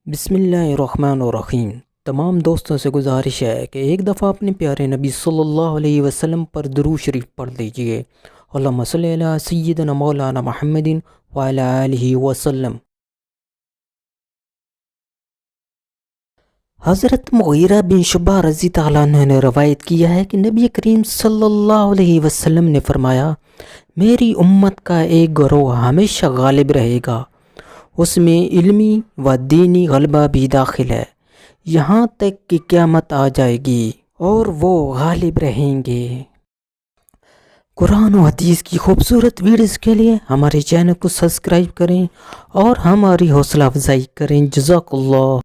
بسم اللہ الرحمن الرحیم۔ تمام دوستوں سے گزارش ہے کہ ایک دفعہ اپنے پیارے نبی صلی اللہ علیہ وسلم پر درود شریف پڑھ لیجئے۔ اللہم صلی علی سیدنا مولانا محمد وعلی آلہ وسلم۔ حضرت مغیرہ بن شعبہ رضی اللہ عنہ نے روایت کیا ہے کہ نبی کریم صلی اللہ علیہ وسلم نے فرمایا، میری امت کا ایک گروہ ہمیشہ غالب رہے گا، اس میں علمی و دینی غلبہ بھی داخل ہے، یہاں تک کہ قیامت آ جائے گی اور وہ غالب رہیں گے۔ قرآن و حدیث کی خوبصورت ویڈیوز کے لیے ہمارے چینل کو سبسکرائب کریں اور ہماری حوصلہ افزائی کریں۔ جزاک اللہ۔